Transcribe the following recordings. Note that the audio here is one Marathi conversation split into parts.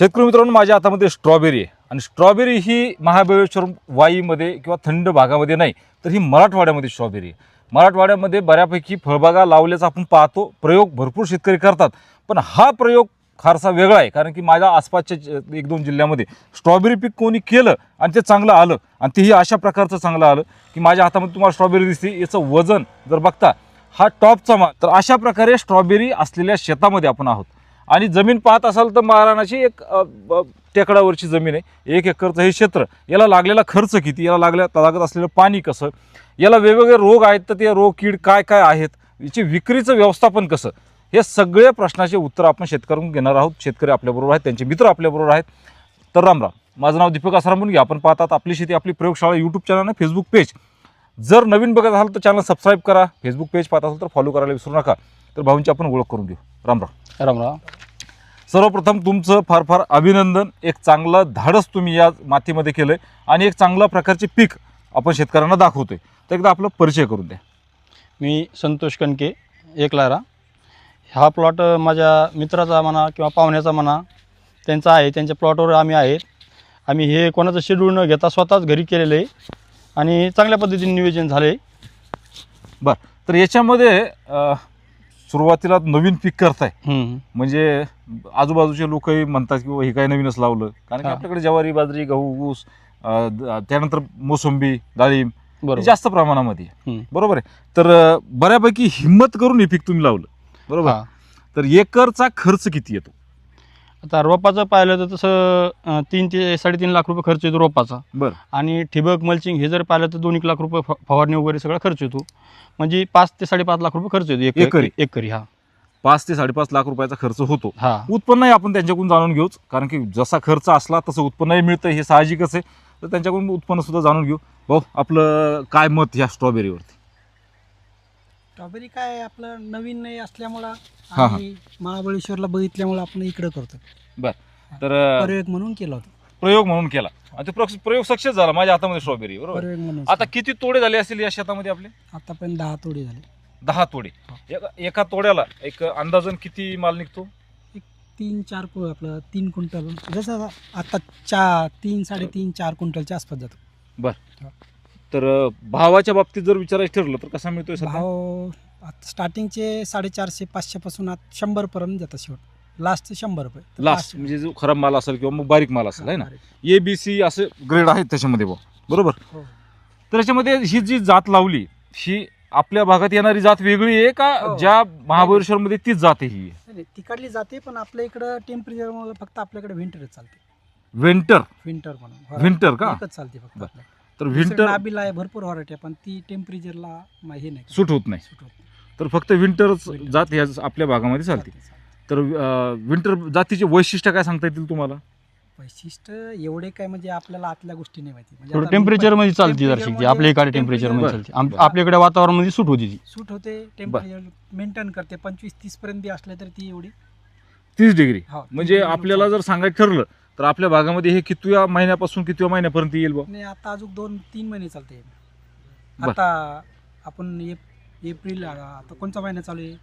शेतकरी मित्रांनो, माझ्या हातामध्ये स्ट्रॉबेरी आहे आणि स्ट्रॉबेरी ही महाबळेश्वर वाईमध्ये किंवा थंड भागामध्ये नाही, तर ही मराठवाड्यामध्ये स्ट्रॉबेरी आहे. मराठवाड्यामध्ये बऱ्यापैकी फळबागा लावल्याचा आपण पाहतो, प्रयोग भरपूर शेतकरी करतात, पण हा प्रयोग फारसा वेगळा आहे. कारण की माझ्या आसपासच्या 1-2 जिल्ह्यामध्ये स्ट्रॉबेरी पीक कोणी केलं आणि ते चांगलं आलं, आणि तेही अशा प्रकारचं चांगलं आलं की माझ्या हातामध्ये तुम्हाला स्ट्रॉबेरी दिसते. याचं वजन जर बघता, हा टॉपचा माल. तर अशा प्रकारे स्ट्रॉबेरी असलेल्या शेतामध्ये आपण आहोत. आणि जमीन पाहत असाल तर महाराणाची एक टेकडावरची जमीन आहे. 1 एकरचं हे क्षेत्र. याला लागलेला खर्च किती, याला लागत असलेलं पाणी कसं, याला वेगवेगळे रोग आहेत तर ते रोग कीड काय काय आहेत, याची विक्रीचं व्यवस्थापन कसं, हे सगळे प्रश्नाचे उत्तर आपण शेतकऱ्यांकडून घेणार आहोत. शेतकरी आपल्याबरोबर आहेत, त्यांचे मित्र आपल्याबरोबर आहेत. तर राम राम. माझं नाव दीपक आसाराम मुनगे. आपण पाहतात आपली शेती आपली प्रयोगशाळा यूट्यूब चॅनल आणि फेसबुक पेज. जर नवीन बघत असाल तर चॅनल सबस्क्राईब करा. फेसबुक पेज पाहत असाल तर फॉलो करायला विसरू नका. तर भाऊंची आपण ओळख करून घेऊ. राम राम. राम राम. सर्वप्रथम तुमचं फार फार अभिनंदन. एक चांगलं धाडस तुम्ही या मातीमध्ये केलंय आणि एक चांगल्या प्रकारचे पीक आपण शेतकऱ्यांना दाखवतोय. तर एकदा आपला परिचय करून द्या. मी संतोष कणके, एकलारा. हा प्लॉट माझ्या मित्राचा म्हणा किंवा पाहुण्याचा म्हणा त्यांचा आहे. त्यांच्या प्लॉटवर आम्ही आहेत. आम्ही हे कोणाचं शेड्यूल न घेता स्वतःच घरी केलेलं आहे आणि चांगल्या पद्धतीने नियोजन झालं आहे. बरं, तर याच्यामध्ये सुरुवातीला नवीन पीक करताय म्हणजे आजूबाजूचे लोकही म्हणतात की हे काय नवीनच लावलं. कारण की आपल्याकडे ज्वारी, बाजरी, गहू, ऊस, त्यानंतर मोसंबी, डाळिंब जास्त प्रमाणामध्ये. बरोबर आहे. तर बऱ्यापैकी हिंमत करून हे पीक तुम्ही लावलं. बरोबर. तर एकरचा खर्च किती येतो? आता रोपाचं पाहिलं तर तसं 3 ते 3.5 लाख रुपये खर्च येतो रोपाचा. बरं. आणि ठिबक, मल्चिंग हे जर पाहिलं तर 2-1 लाख रुपये फवारणी वगैरे सगळा खर्च येतो. म्हणजे 5 ते 5.5 लाख रुपये खर्च येतो एकरी. हा, 5 ते 5.5 लाख रुपयाचा खर्च होतो. हा. उत्पन्नही आपण त्यांच्याकडून जाणून घेऊच, कारण की जसा खर्च असला तसं उत्पन्नही मिळतं, हे साहजिकच आहे. तर त्यांच्याकडून उत्पन्न सुद्धा जाणून घेऊ. भाऊ, आपलं काय मत ह्या स्ट्रॉबेरीवरती? स्ट्रॉबेरी काय आपलं नवीन नाही असल्यामुळं हा. आणि महाबळेश्वरला बघितल्यामुळं आपण इकडं करतो. बर. तर प्रयोग म्हणून केला होता. प्रयोग म्हणून केला आणि ते प्रयोग सक्सेस झाला. माझ्या हातामध्ये स्ट्रॉबेरी. बरोबर. प्रयोग म्हणून आता किती तोडे झाले असतील या शेतामध्ये आपले? आतापर्यंत 10 तोडे झाले. 10 तोडे. एका तोड्याला एक अंदाजन किती माल निघतो? 3-4 आपलं 3 क्विंटल, जसं आता 3-3.5-4 क्विंटलच्या आसपास जातो. बर. तर भावाच्या बाबतीत जर विचारायचं ठरलं तर कसा मिळतोय सध्या? भाव स्टार्टिंगचे 450-500 पासून 100 पर्यंत जातात. शेवट लास्ट 100 रुपये. लास्ट म्हणजे जो खराब माल असेल किंवा मग बारीक माल असेल, आहे ना. ABC असे ग्रेड आहेत त्याच्यामध्ये भाऊ. बरोबर. हो. तर याच्यामध्ये ही जी जात लावली, ही आपल्या भागात येणारी जात वेगळी आहे का? हो. ज्या महाबळेश्वरमध्ये तीच जात आहे ही? नाही, तिकडली जाते, पण आपल्या इकडं टेम्परेचरमुळे फक्त आपल्याकडे विंटरच चालते. विंटर म्हणून विंटर का? एकच चालते फक्त बरं. आपल्याकडे. तर दुसरं विंटर नाबीला आहे, भरपूर व्हरायटी आहे, पण ती टेम्परेचरला हे नाही सूट होत नाही. सूट होत नाही. तर फक्त विंटरच जात ह्या आपल्या भागामध्ये चालते. तर विंटर जातीचे वैशिष्ट्य काय सांगता येतील तुम्हाला? वैशिष्ट्य एवढे काय म्हणजे आपल्याला आतल्या गोष्टी नाही माहिती. म्हणजे थोडं आता टेम्परेचर मध्ये चालते temperature जरशी. मध्ये आपल्या इकडे टेम्परेचर मध्ये temperature चालते. आपल्याकडे वातावरणामध्ये सूट होती ती. सूट होते. टेम्परेचर मेंटेन करते. 25-30 पर्यंत बी असले तर ती एवढी 30 डिग्री. हो, 30 म्हणजे degree आपल्याला जर सांगायचं ठरलं तर आपल्या भागामध्ये हे कितव्या महिन्यापासून कितव्या महिन्यापर्यंत येईल बा? नाही. आता अजून 2-3 महिने चालते. बरं. आता आपण एप्रिल, आता कोणता महिना चालू आहे?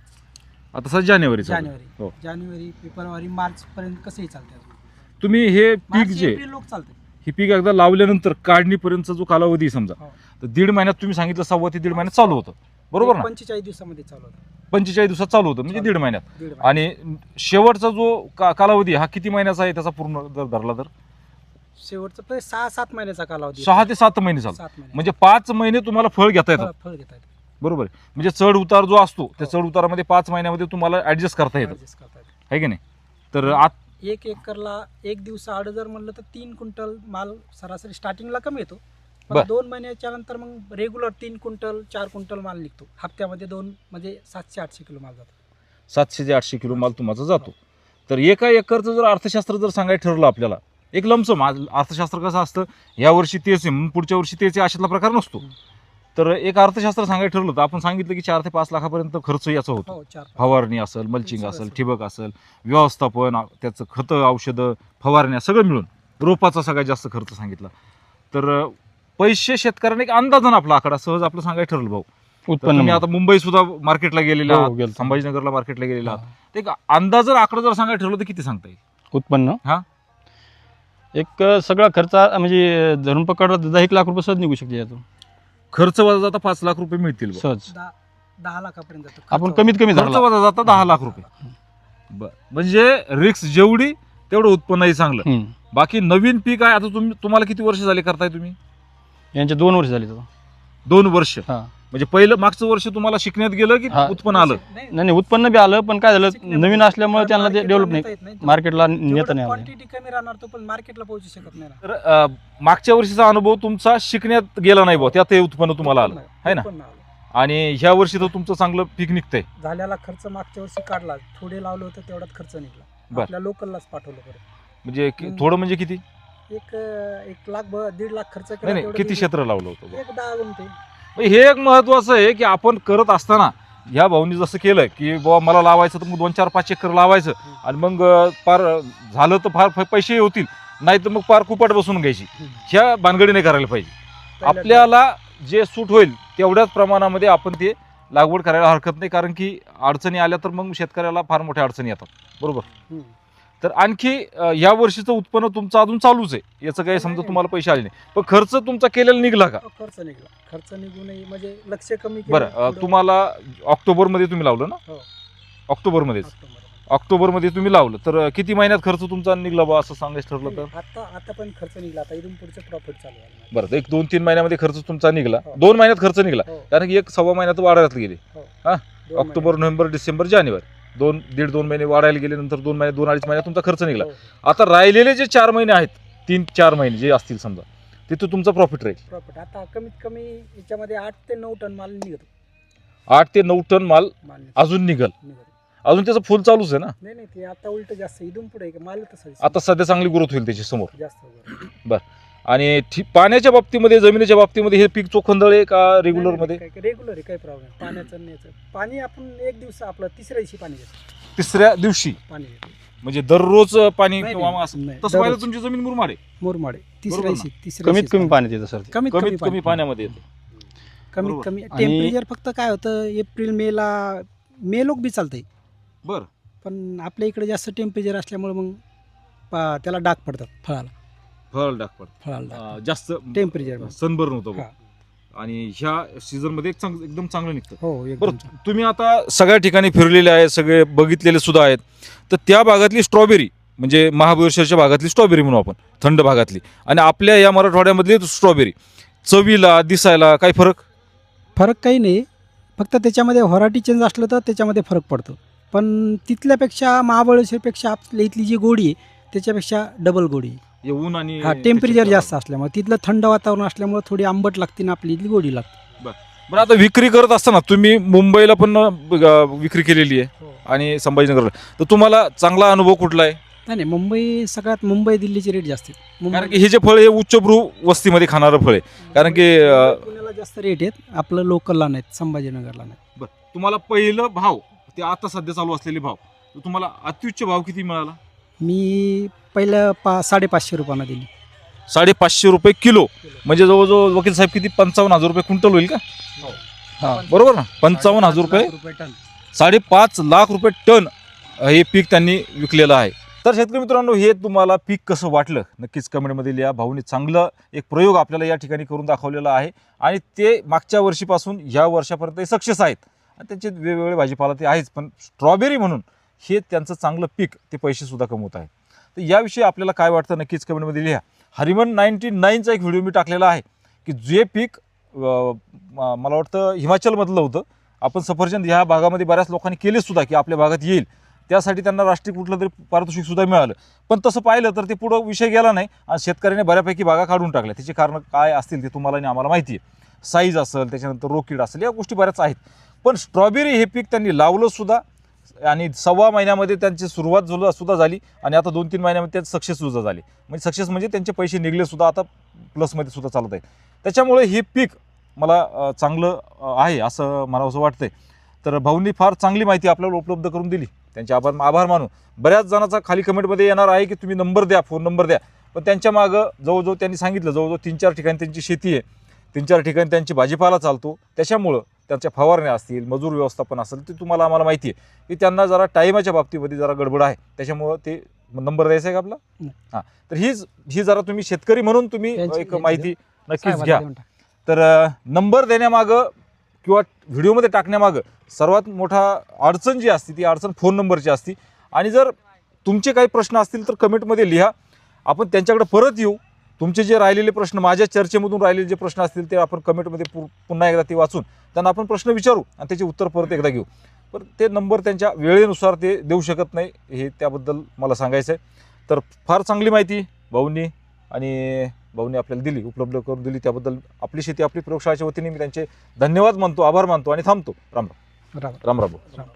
आता सध्या जानेवारी चालू आहे. हो. जानेवारी, फेब्रुवारी, मार्च पर्यंत कसंही चालते. अजून तुम्ही हे पीक मार्च, जे एप्रिल लोक चालते. हे पीक एकदा लावल्यानंतर काढणीपर्यंतचा जो कालावधी समजा, हो. तर 1.5 महिन्यात तुम्ही सांगितलं 1.25 ते 1.5 महिन्यात चालू होतं. बरोबर ना? 45 दिवसामध्ये चालू होतं. 45 दिवसात चालू होतं म्हणजे 1.5 महिन्यात. 1.5 महिने. आणि शेवटचा जो कालावधी हा किती महिन्याचा आहे त्याचा पूर्ण जर धरला तर? शेवटचं 6-7 महिन्याचा कालावधी. 6 ते 7 महिने चालतो. 7 महिने म्हणजे 5 महिने तुम्हाला फळ घेता येतं. फळ घेता येतं. बरोबर आहे. म्हणजे चढ उतार जो असतो त्या चढ उतारामध्ये 5 महिन्यामध्ये तुम्हाला ऍडजस्ट करता येतं, Adjust करता येतं. आहे की नाही. तर आत 1 एकरला 1 दिवसा आड जर म्हणलं तर 3 क्विंटल माल सरासरी स्टार्टिंगला कमी येतो. पण बरं. 2 महिन्याच्या नंतर मग रेग्युलर 3 क्विंटल 4 क्विंटल माल निघतो. हप्त्यामध्ये 2 म्हणजे 700-800 किलो माल जातो. 700 ते 800 किलो माल तुमचा जातो. तर एका एकरचं जर अर्थशास्त्र जर सांगायचं ठरलं आपल्याला, एक लमसम अर्थशास्त्र कसं असतं, या वर्षी तेच आहे म्हणून पुढच्या वर्षी तेच आहे अशातला प्रकार नसतो. तर एक अर्थशास्त्र सांगायचं ठरलं तर आपण सांगितलं की 4 ते 5 लाखापर्यंत खर्च याचा होतो. हो, 4-5. फवारणी असेल, मल्चिंग सगळं असेल, सगळं. ठिबक असेल, व्यवस्थापन, त्याचं खतं, औषधं, फवारण्या सगळं मिळून रोपाचा सगळ्यात जास्त खर्च सांगितला. तर पैसे शेतकऱ्याने एक अंदाजन आपला आकडा सहज आपलं सांगायचं ठरलं भाऊ. उत्पन्न तुम्ही आता मुंबई सुद्धा मार्केटला गेलेला हो, आहात, गेलतो. संभाजीनगरला मार्केटला गेलेला आहात. एक अंदाजन आकडा जर सांगायचं ठरलं तर किती सांगता येईल? उत्पन्न हा एक सगळा खर्च म्हणजे धरून पकडला 10-1 लाख रुपये सहज निघू शकते यातून, खर्च वजा जाता 5 लाख रुपये मिळतील बुवा. सहज 10 लाखापर्यंत जातो आपण खर्च. कमीत कमी खर्च धरला. वजा जाता 10 लाख रुपये. म्हणजे रिक्स जेवढी तेवढं उत्पन्नही चांगलं. हम्म. बाकी नवीन पीक आहे. आता तुम्हाला किती वर्ष झाले करताय तुम्ही? यांचे 2 वर्ष झाले आता. 2 वर्ष. हा. म्हणजे पहिलं मागचं वर्ष तुम्हाला शिकण्यात गेलं की हा. उत्पन्न आलं? नाही, नाही उत्पन्न बी आलं, पण काय झालं नवीन असल्यामुळे त्यांना ते मार्केटला डेव्हलप नेता नाही, येत नाही. मार्केटला नेता नाही आलं. क्वांटिटी कमी राहणार तो, पण मार्केटला पोहोचू शकत नाही ना. तर मागच्या वर्षीचा अनुभव तुमचा शिकण्यात गेला नाही बुवा, त्यात हे उत्पन्न तुम्हाला आलं है ना. उत्पन्न आलं. आणि ह्या वर्षी तर तुमचं चांगलं पीक निघतंय. झाल्याला खर्च मागच्या वर्षी काढला, थोडे लावलं होतं तेवढाच खर्च निघला. बर. आपल्या लोकललाच पाठवलं परत. म्हणजे थोडं म्हणजे किती? एक 1 लाख 1.5 लाख खर्च केला. नाही नाही, तेवढं किती गेलं. क्षेत्र लावलं होतं बुवा? 10 गुंठे. म्हणजे हे एक महत्वाचं आहे की आपण करत असताना ह्या भाऊनी जसं केलं की बाबा मला लावायचं तर मग 2-4-5 एकर लावायचं आणि मग पार झालं तर फार पैसे होतील, नाही तर मग पार कुपाट बसून घ्यायची. ह्या भानगडीने करायला पाहिजे. आपल्याला जे सूट होईल तेवढ्याच प्रमाणामध्ये आपण ते लागवड करायला हरकत नाही, कारण की अडचणी आल्या तर मग शेतकऱ्याला फार मोठ्या अडचणी येतात. बरोबर. हम्म. तर आणखी या वर्षीचं उत्पन्न तुमचं अजून चालूच आहे, याचं काही समजा तुम्हाला पैसे आले नाही, पण खर्च तुमचा केलेला निघला का? खर्च निघला. खर्च निघूनही म्हणजे लक्ष कमी केलं. बरं. पुढं तुम्हाला ऑक्टोबरमध्ये तुम्ही लावलं ना? हो. ऑक्टोबरमध्येच. ऑक्टोबर. ऑक्टोबरमध्ये तुम्ही लावलं तर किती महिन्यात खर्च तुमचा निघला बा असं सांगायचं ठरलं तर? आता पण खर्च निघला. आता इथून पुढचं प्रॉफिट चालू आहे. बरं, 1-2-3 महिन्यामध्ये खर्च तुमचा निघला. हो. 2 महिन्यात खर्च निघला, हो. कारण की 1-1.25 महिन्यात वाढायला गेले. हो. हा. 2 ऑक्टोबर, नोव्हेंबर, डिसेंबर, जानेवारी 2.5-2 महिने वाढायला गेले, नंतर 2 महिने 2-2.5 महिन्यात तुमचा खर्च निघला. महिने. हो. आता राहिलेले जे 4 महिने आहेत, 3-4 महिने जे असतील समजा, तिथं तुमचा प्रॉफिट राहील. प्रॉफिट आता कमीत कमी याच्यामध्ये 8 ते 9 टन माल निघतो. 8 ते 9 टन माल माल अजून निघल. निघतो. अजून त्याचं फुल चालूच आहे ना. नाही ते आता उलट जास्त इथून पुढे माल तसं आता सध्या चांगली ग्रोथ होईल त्याची समोर. जास्त वगैरे. आणि पाण्याच्या बाबतीमध्ये, जमिनीच्या बाबतीमध्ये हे पीक चोखंदळ आहे का रेग्युलर मध्ये? रेग्युलर आहे, काही प्रॉब्लेम. पाण्याचं न्यायचं पाणी आपण एक दिवस आपलं तिसऱ्या दिवशी पाणी घेतो. 3ऱ्या दिवशी पाणी घेतो. म्हणजे दररोज पाणी नाही, किंवा नाही, असं नाही, तसं पाहिलं दररोज. तुमची जमीन मुरमाड आहे. मुरमाडे तिसऱ्या बरोबर दिवशी तिसऱ्या कमीत दिवशी कमी पाण्यात येतं सर ते. कमीत कमीत कमी कमी पाण्यामध्ये येते. कमीत बरोबर. कमी आणि- टेम्परेचर फक्त काय होतं, एप्रिल मे लोक बी चालतंय, बर. पण आपल्या इकडे जास्त टेम्परेचर असल्यामुळे मग त्याला डाग पडतात फळाला. फळ डाग पडतं. फळाला डाग. जास्त टेम्परेचर सनबर्न होतं हा. आणि ह्या सीझन मध्ये एकदम चांगलं निघतं. हो बरं, एकदम. तुम्ही आता सगळ्या ठिकाणी फिरलेले आहे, सगळे बघितलेले सुद्धा आहेत, तर त्या भागातली स्ट्रॉबेरी म्हणजे महाबळेश्वरच्या भागातली स्ट्रॉबेरी म्हणू आपण, थंड भागातली, आणि आपल्या या मराठवाड्यामधली स्ट्रॉबेरी चवीला दिसायला काही फरक काही नाही, फक्त त्याच्यामध्ये व्हरायटी चेंज असलं तर त्याच्यामध्ये फरक पडतो. पण तिथल्यापेक्षा महाबळेश्वरपेक्षा आपल्या इथली जी गोडी आहे त्याच्यापेक्षा डबल गोडी आहे. ऊन आणि हा टेम्परेचर जास्त असल्यामुळे, तिथलं थंड वातावरण असल्यामुळे थोडी आंबट लागते ना, आपली इथली गोडी लागते. बरं, आता विक्री करत असताना तुम्ही मुंबईला पण विक्री केलेली आहे आणि संभाजीनगरला, तर तुम्हाला चांगला अनुभव कुठला आहे? नाही मुंबई सगळ्यात, मुंबई दिल्लीचे रेट जास्त आहेत. कारण की हे जे फळ हे उच्चभ्रू वस्तीमध्ये खाणारं फळ आहे, कारण की पुण्याला जास्त रेट आहेत, आपलं लोकलला नाहीत, संभाजीनगरला नाही. बरं, तुम्हाला पहिलं भाव ते आता सध्या चालू असलेले भाव, तर तुम्हाला अत्युच्च भाव किती मिळाला? मी पहिलं 550 रुपयानं दिली. 550 रुपये किलो, म्हणजे जवळजवळ वकील साहेब किती 55,000 रुपये क्विंटल होईल का? हा बरोबर ना, 55,000 रुपये, 5.5 लाख रुपये टन हे पीक त्यांनी विकलेलं आहे. तर शेतकरी मित्रांनो, हे तुम्हाला पीक कसं वाटलं नक्कीच कमेंटमध्ये लिहा. भाऊनी चांगलं एक प्रयोग आपल्याला या ठिकाणी करून दाखवलेला आहे आणि ते मागच्या वर्षीपासून ह्या वर्षापर्यंत सक्सेस आहेत आणि त्यांचे वेगवेगळे भाजीपाला ते आहेच, पण स्ट्रॉबेरी म्हणून हे त्यांचं चांगलं पीक, ते पैसेसुद्धा कमवत आहे. तर याविषयी आपल्याला काय वाटतं नक्कीच कमेंटमध्ये लिहा. हरिमन 99चा एक व्हिडिओ मी टाकलेला आहे की जे पीक मला वाटतं हिमाचलमधलं होतं, आपण सफरचंद ह्या भागामध्ये बऱ्याच लोकांनी केलेसुद्धा की आपल्या भागात येईल, त्यासाठी त्यांना राष्ट्रीय कुठलं तरी पारितोषिकसुद्धा मिळालं. पण तसं पाहिलं तर ते पुढं विषय गेला नाही आणि शेतकऱ्याने बऱ्यापैकी बागा काढून टाकल्या. त्याची कारणं काय असतील ते तुम्हाला आणि आम्हाला माहिती आहे. साईज असेल, त्याच्यानंतर रोकीड असेल, या गोष्टी बऱ्याच आहेत. पण स्ट्रॉबेरी हे पीक त्यांनी लावलंसुद्धा आणि 1.25 महिन्यामध्ये त्यांची सुरुवात सुद्धा झाली आणि आता 2-3 महिन्यामध्ये त्यात सक्सेससुद्धा झाली. म्हणजे सक्सेस म्हणजे त्यांचे पैसे निघलेसुद्धा, आता प्लसमध्ये सुद्धा चालत आहे. त्याच्यामुळे हे पीक मला चांगलं आहे असं मला असं वाटतंय. तर भाऊंनी फार चांगली माहिती आपल्याला उपलब्ध करून दिली, त्यांचे आभार मानू. बऱ्याच जणांचा खाली कमेंटमध्ये येणार आहे की तुम्ही नंबर द्या, फोन नंबर द्या, पण त्यांच्या मागं जवळजवळ त्यांनी सांगितलं जवळजवळ 3-4 ठिकाणी त्यांची शेती आहे, 3-4 ठिकाणी त्यांची भाजीपाला चालतो, त्याच्यामुळं त्यांच्या फवारण्या असतील, मजूर व्यवस्थापन असेल, ते तुम्हाला आम्हाला माहिती आहे की त्यांना जरा टाईमाच्या बाबतीमध्ये जरा गडबड आहे, त्याच्यामुळं ते नंबर द्यायचा आहे का आपला? नाही. हां, तर ही जरा तुम्ही शेतकरी म्हणून तुम्ही त्यांची- एक माहिती नक्कीच साहेबाला घ्या. देऊन टाक. तर नंबर देण्यामागं किंवा व्हिडिओमध्ये टाकण्यामागं सर्वात मोठा अडचण जी असते ती अडचण फोन नंबरची असते. आणि जर तुमचे काही प्रश्न असतील तर कमेंटमध्ये लिहा, आपण त्यांच्याकडे परत येऊ. तुमचे जे राहिलेले प्रश्न, माझ्या चर्चेमधून राहिलेले जे प्रश्न असतील ते आपण कमेंटमध्ये पुन्हा एकदा ते वाचून त्यांना आपण प्रश्न विचारू आणि त्याचे उत्तर परत एकदा घेऊ. पण ते नंबर त्यांच्या वेळेनुसार ते देऊ शकत नाही, हे त्याबद्दल मला सांगायचं आहे. तर फार चांगली माहिती भाऊंनी आपल्याला दिली, उपलब्ध करून दिली, त्याबद्दल आपली शेती आपली प्रयोगशाळेच्या वतीने मी त्यांचे धन्यवाद मानतो, आभार मानतो आणि थांबतो. राम राम. राम. राम राम. राम.